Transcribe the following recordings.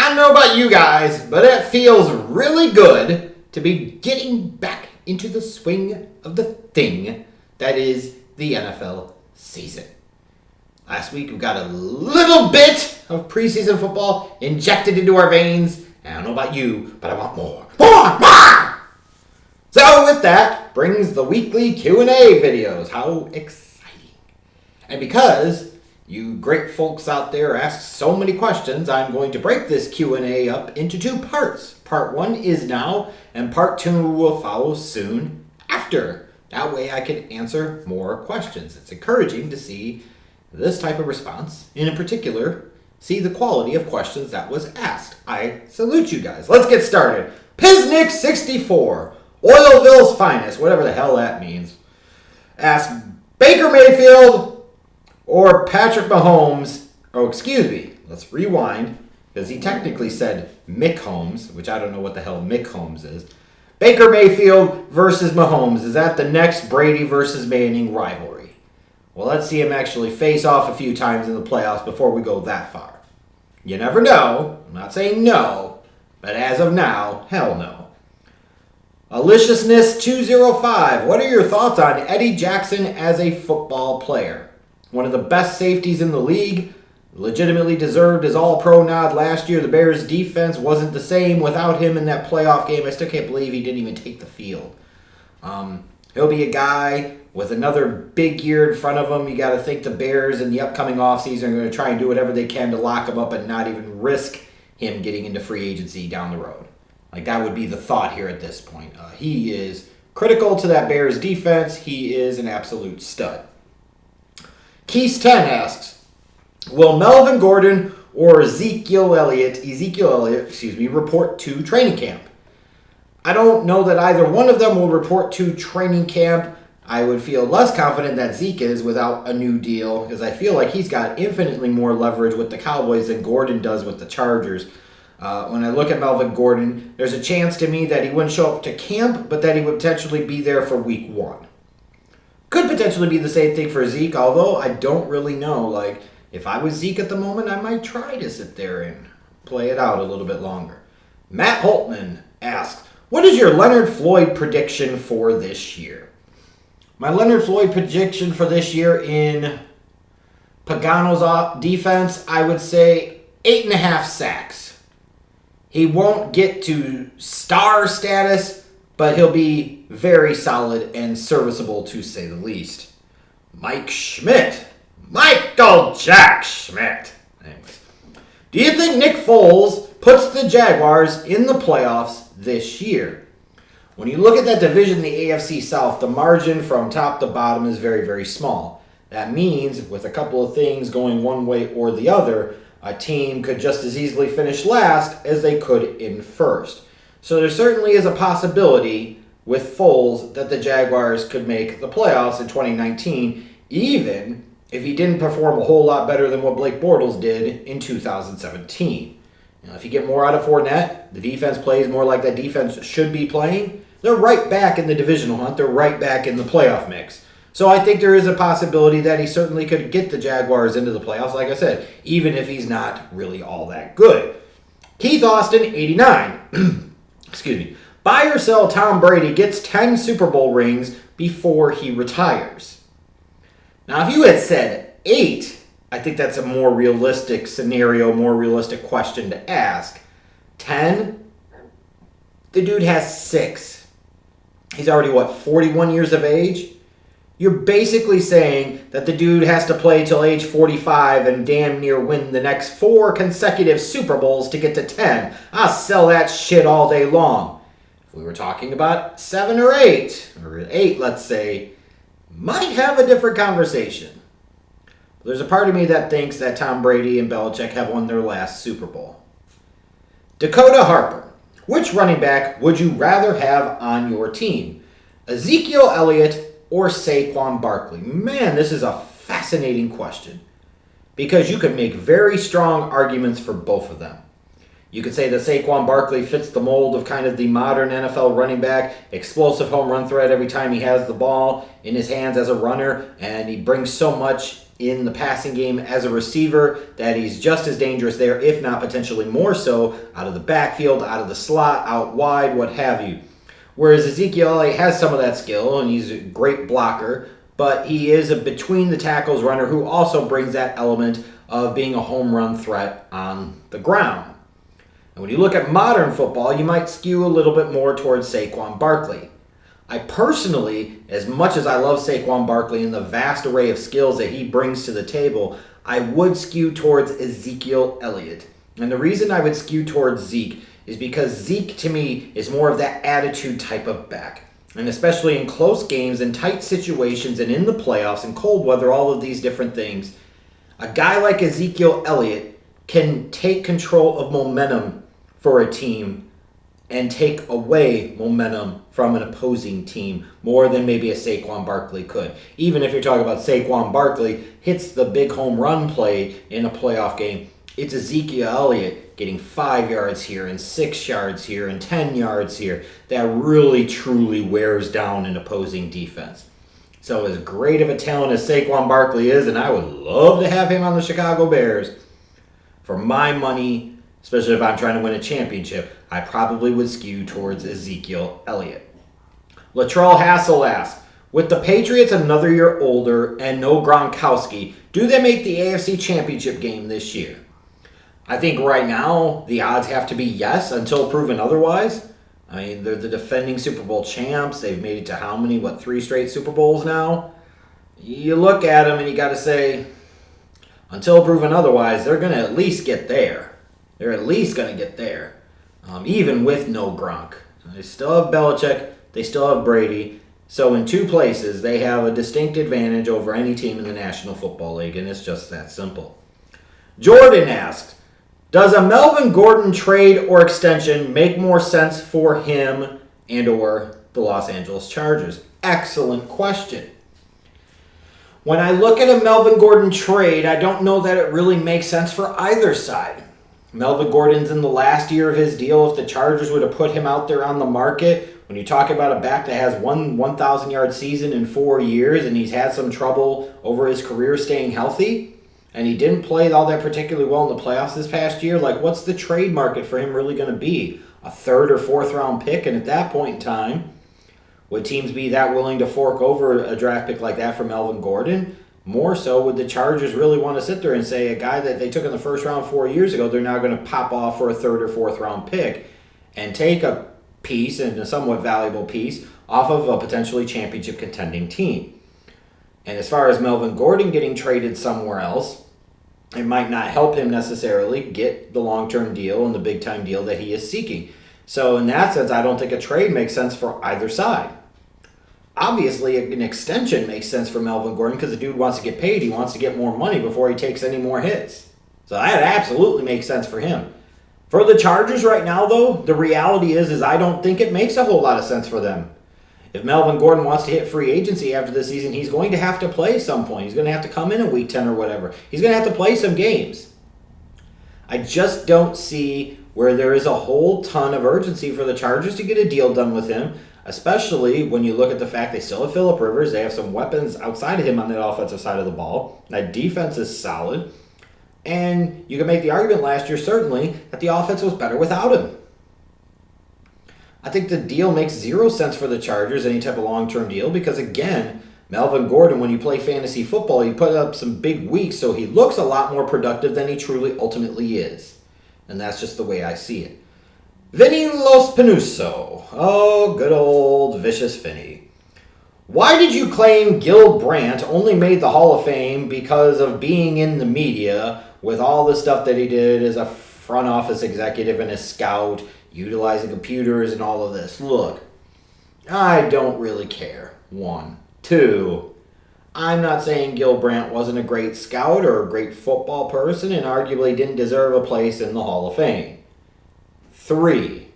don't know about you guys, but it feels really good to be getting back into the swing of the thing that is the NFL season. Last week we got a little bit of preseason football injected into our veins. And I don't know about you, but I want more. More! So with that brings the weekly Q&A videos. How exciting. And because you great folks out there ask so many questions, I'm going to break this Q&A up into two parts. Part 1 is now, and part 2 will follow soon after. That way I can answer more questions. It's encouraging to see this type of response, and in particular, see the quality of questions that was asked. I salute you guys. Let's get started. Piznick64, Oilville's finest, whatever the hell that means, asks Baker Mayfield or Patrick Mahomes. Oh, excuse me. Let's rewind, because he technically said Mick Holmes, which I don't know what the hell Mick Holmes is. Baker Mayfield versus Mahomes. Is that the next Brady versus Manning rivalry? Well, let's see him actually face off a few times in the playoffs before we go that far. You never know. I'm not saying no, but as of now, hell no. Aliciousness205. What are your thoughts on Eddie Jackson as a football player? One of the best safeties in the league. Legitimately deserved his all-pro nod last year. The Bears' defense wasn't the same without him in that playoff game. I still can't believe he didn't even take the field. He'll be a guy with another big year in front of him. You got to think the Bears in the upcoming offseason are going to try and do whatever they can to lock him up and not even risk him getting into free agency down the road. Like, that would be the thought here at this point. He is critical to that Bears defense. He is an absolute stud. Keys10 asks, will Melvin Gordon or Ezekiel Elliott, report to training camp? I don't know that either one of them will report to training camp. I would feel less confident that Zeke is without a new deal, because I feel like he's got infinitely more leverage with the Cowboys than Gordon does with the Chargers. When I look at Melvin Gordon, there's a chance to me that he wouldn't show up to camp, but that he would potentially be there for week 1. Could potentially be the same thing for Zeke, although I don't really know. Like, if I was Zeke at the moment, I might try to sit there and play it out a little bit longer. Matt Holtman asks, what is your Leonard Floyd prediction for this year? My Leonard Floyd prediction for this year in Pagano's defense, I would say 8.5 sacks. He won't get to star status, but he'll be very solid and serviceable, to say the least. Mike Schmidt. Michael Jack Schmidt. Anyways. Do you think Nick Foles puts the Jaguars in the playoffs this year? When you look at that division, the AFC South, the margin from top to bottom is very, very small. That means with a couple of things going one way or the other, a team could just as easily finish last as they could in first. So there certainly is a possibility with Foles that the Jaguars could make the playoffs in 2019, even if he didn't perform a whole lot better than what Blake Bortles did in 2017. Now, if you get more out of Fournette, the defense plays more like that defense should be playing, they're right back in the divisional hunt. They're right back in the playoff mix. So I think there is a possibility that he certainly could get the Jaguars into the playoffs, like I said, even if he's not really all that good. Keith Austin, 89. Excuse me. Buy or sell Tom Brady gets 10 Super Bowl rings before he retires. Now, if you had said 8, I think that's a more realistic scenario, more realistic question to ask. 10? The dude has 6. He's already, 41 years of age? You're basically saying that the dude has to play till age 45 and damn near win the next 4 consecutive Super Bowls to get to 10. I'll sell that shit all day long. If we were talking about 7 or 8, or 8, let's say, might have a different conversation. There's a part of me that thinks that Tom Brady and Belichick have won their last Super Bowl. Dakota Harper. Which running back would you rather have on your team? Ezekiel Elliott or Saquon Barkley? Man, this is a fascinating question, because you could make very strong arguments for both of them. You could say that Saquon Barkley fits the mold of kind of the modern NFL running back, explosive home run threat every time he has the ball in his hands as a runner, and he brings so much in the passing game as a receiver, that he's just as dangerous there, if not potentially more so, out of the backfield, out of the slot, out wide, what have you. Whereas Ezekiel Elliott has some of that skill, and he's a great blocker, but he is a between-the-tackles runner who also brings that element of being a home run threat on the ground. And when you look at modern football, you might skew a little bit more towards Saquon Barkley. I personally, as much as I love Saquon Barkley and the vast array of skills that he brings to the table, I would skew towards Ezekiel Elliott. And the reason I would skew towards Zeke is because Zeke, to me, is more of that attitude type of back. And especially in close games and tight situations and in the playoffs and cold weather, all of these different things, a guy like Ezekiel Elliott can take control of momentum for a team and take away momentum from an opposing team more than maybe a Saquon Barkley could. Even if you're talking about Saquon Barkley hits the big home run play in a playoff game, it's Ezekiel Elliott getting 5 yards here and 6 yards here and 10 yards here that really truly wears down an opposing defense. So as great of a talent as Saquon Barkley is, and I would love to have him on the Chicago Bears, for my money, especially if I'm trying to win a championship, I probably would skew towards Ezekiel Elliott. Latrell Hassel asks, with the Patriots another year older and no Gronkowski, do they make the AFC Championship game this year? I think right now the odds have to be yes until proven otherwise. I mean, they're the defending Super Bowl champs. They've made it to how many, 3 straight Super Bowls now? You look at them and you got to say, until proven otherwise, they're going to at least get there. They're at least going to get there, even with no Gronk. They still have Belichick. They still have Brady. So in 2 places, they have a distinct advantage over any team in the National Football League, and it's just that simple. Jordan asks, does a Melvin Gordon trade or extension make more sense for him and or the Los Angeles Chargers? Excellent question. When I look at a Melvin Gordon trade, I don't know that it really makes sense for either side. Melvin Gordon's in the last year of his deal. If the Chargers would have put him out there on the market, when you talk about a back that has one 1,000-yard season in 4 years and he's had some trouble over his career staying healthy, and he didn't play all that particularly well in the playoffs this past year, what's the trade market for him really going to be? A 3rd or 4th round pick? And at that point in time, would teams be that willing to fork over a draft pick like that for Melvin Gordon? More so, would the Chargers really want to sit there and say a guy that they took in the 1st round 4 years ago, they're now going to pop off for a 3rd or 4th round pick and take a piece, and a somewhat valuable piece, off of a potentially championship contending team? And as far as Melvin Gordon getting traded somewhere else, it might not help him necessarily get the long-term deal and the big-time deal that he is seeking. So in that sense, I don't think a trade makes sense for either side. Obviously, an extension makes sense for Melvin Gordon because the dude wants to get paid. He wants to get more money before he takes any more hits. So that absolutely makes sense for him. For the Chargers right now, though, the reality is I don't think it makes a whole lot of sense for them. If Melvin Gordon wants to hit free agency after this season, he's going to have to play some point. He's going to have to come in week 10 or whatever. He's going to have to play some games. I just don't see where there is a whole ton of urgency for the Chargers to get a deal done with him, especially when you look at the fact they still have Phillip Rivers. They have some weapons outside of him on the offensive side of the ball. That defense is solid. And you can make the argument last year, certainly, that the offense was better without him. I think the deal makes 0 sense for the Chargers, any type of long-term deal, because, again, Melvin Gordon, when you play fantasy football, you put up some big weeks, so he looks a lot more productive than he truly ultimately is. And that's just the way I see it. Vinny Los Penuso. Oh, good old vicious Vinny. Why did you claim Gil Brandt only made the Hall of Fame because of being in the media with all the stuff that he did as a front office executive and a scout, utilizing computers and all of this? Look, I don't really care. 1. 2, I'm not saying Gil Brandt wasn't a great scout or a great football person and arguably didn't deserve a place in the Hall of Fame. 3,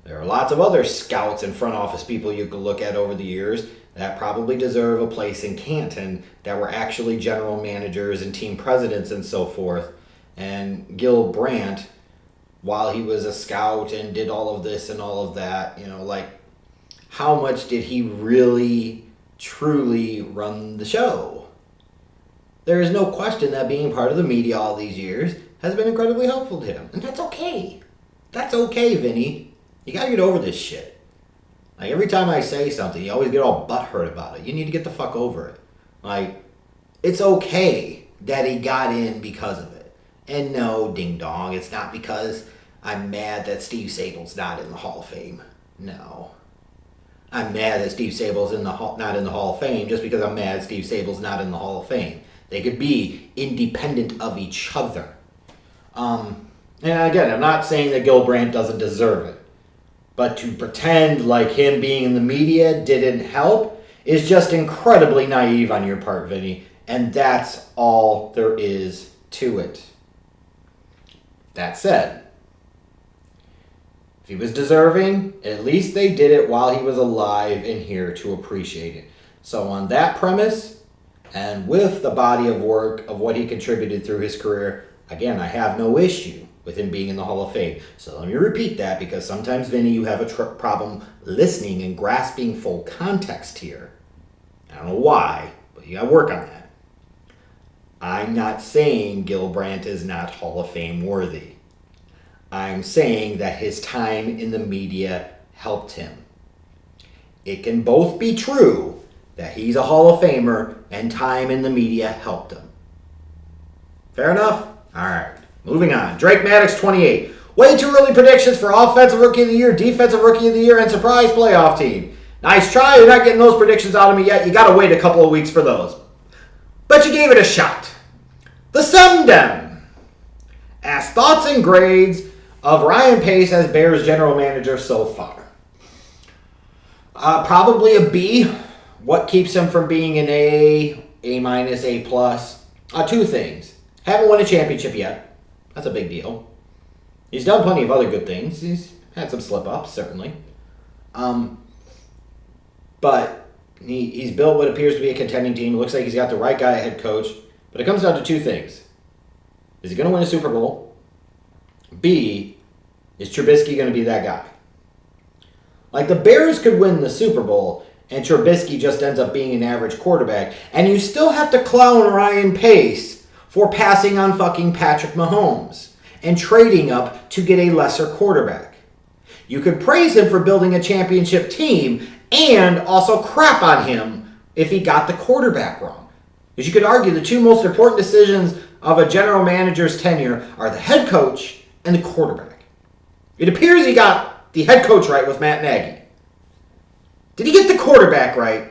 there are lots of other scouts and front office people you could look at over the years that probably deserve a place in Canton that were actually general managers and team presidents and so forth. And Gil Brandt, while he was a scout and did all of this and all of that, how much did he really, truly run the show? there is no question that being part of the media all these years has been incredibly helpful to him. And that's okay. That's okay, Vinny. You gotta get over this shit. Like, every time I say something, you always get all butthurt about it. You need to get the fuck over it. Like, it's okay that he got in because of it. And no, ding dong, it's not because I'm mad that Steve Sable's not in the Hall of Fame. No. I'm mad that Steve Sable's not in the Hall of Fame just because I'm mad Steve Sable's not in the Hall of Fame. They could be independent of each other. And again, I'm not saying that Gil Brandt doesn't deserve it. But to pretend like him being in the media didn't help is just incredibly naive on your part, Vinny. And that's all there is to it. That said, if he was deserving, at least they did it while he was alive and here to appreciate it. So on that premise, and with the body of work of what he contributed through his career, again, I have no issue with him being in the Hall of Fame. So let me repeat that, because sometimes, Vinny, you have a problem listening and grasping full context here. I don't know why, but you gotta work on that. I'm not saying Gil Brandt is not Hall of Fame worthy. I'm saying that his time in the media helped him. It can both be true that he's a Hall of Famer and time in the media helped him. Fair enough? All right. Moving on. Drake Maddox, 28. Way too early predictions for Offensive Rookie of the Year, Defensive Rookie of the Year, and Surprise Playoff Team. Nice try. You're not getting those predictions out of me yet. You got to wait a couple of weeks for those. But you gave it a shot. The Sumdem asked thoughts and grades of Ryan Pace as Bears general manager so far. Probably a B. What keeps him from being an A, A-, A+? Two things. Haven't won a championship yet. That's a big deal. He's done plenty of other good things. He's had some slip-ups, certainly. But he's built what appears to be a contending team. It looks like he's got the right guy at head coach. But it comes down to two things. Is he going to win a Super Bowl? B, is Trubisky going to be that guy? Like, the Bears could win the Super Bowl, and Trubisky just ends up being an average quarterback, and you still have to clown Ryan Pace for passing on fucking Patrick Mahomes and trading up to get a lesser quarterback. You could praise him for building a championship team and also crap on him if he got the quarterback wrong. Because you could argue the two most important decisions of a general manager's tenure are the head coach and the quarterback. It appears he got the head coach right with Matt Nagy. Did he get the quarterback right?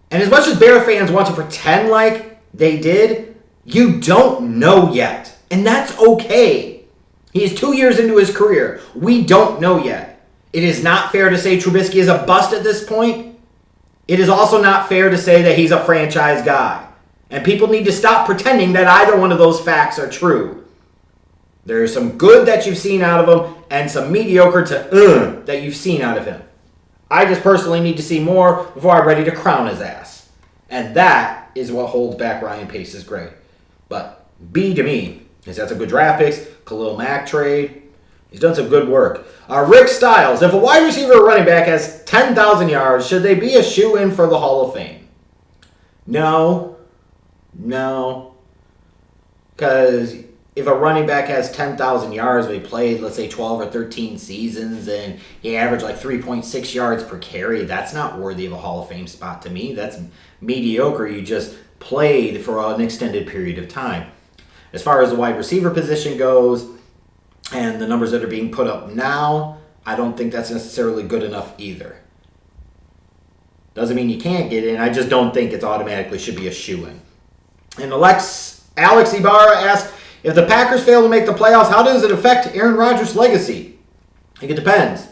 And as much as Bear fans want to pretend like they did, you don't know yet. And that's okay. He is 2 years into his career. We don't know yet. It is not fair to say Trubisky is a bust at this point. It is also not fair to say that he's a franchise guy. And people need to stop pretending that either one of those facts are true. There's some good that you've seen out of him and some mediocre to that you've seen out of him. I just personally need to see more before I'm ready to crown his ass. And that is what holds back Ryan Pace's grade. But B to me is that's a good draft picks. Khalil Mack trade. He's done some good work. Rick Stiles. If a wide receiver or running back has 10,000 yards, should they be a shoo-in for the Hall of Fame? No. Because if a running back has 10,000 yards, but he played, let's say, 12 or 13 seasons, and he averaged like 3.6 yards per carry, that's not worthy of a Hall of Fame spot to me. That's mediocre. You just played for an extended period of time. As far as the wide receiver position goes, and the numbers that are being put up now, I don't think that's necessarily good enough either. Doesn't mean you can't get in. I just don't think it automatically should be a shoo-in. And Alex Ibarra asked, if the Packers fail to make the playoffs, how does it affect Aaron Rodgers' legacy? I think it depends.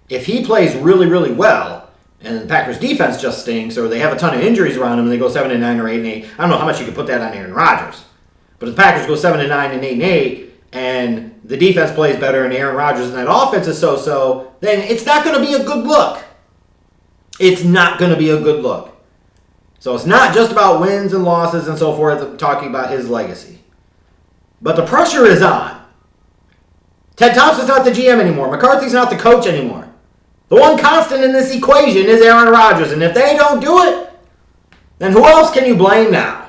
If he plays really, really well, and the Packers' defense just stinks, or they have a ton of injuries around him and they go 7-9 or 8-8, I don't know how much you could put that on Aaron Rodgers. But if the Packers go 7-9 and 8-8, and the defense plays better and Aaron Rodgers and that offense is so-so, then it's not going to be a good look. It's not going to be a good look. So it's not just about wins and losses and so forth, talking about his legacy. But the pressure is on. Ted Thompson's not the GM anymore. McCarthy's not the coach anymore. The one constant in this equation is Aaron Rodgers. And if they don't do it, then who else can you blame now?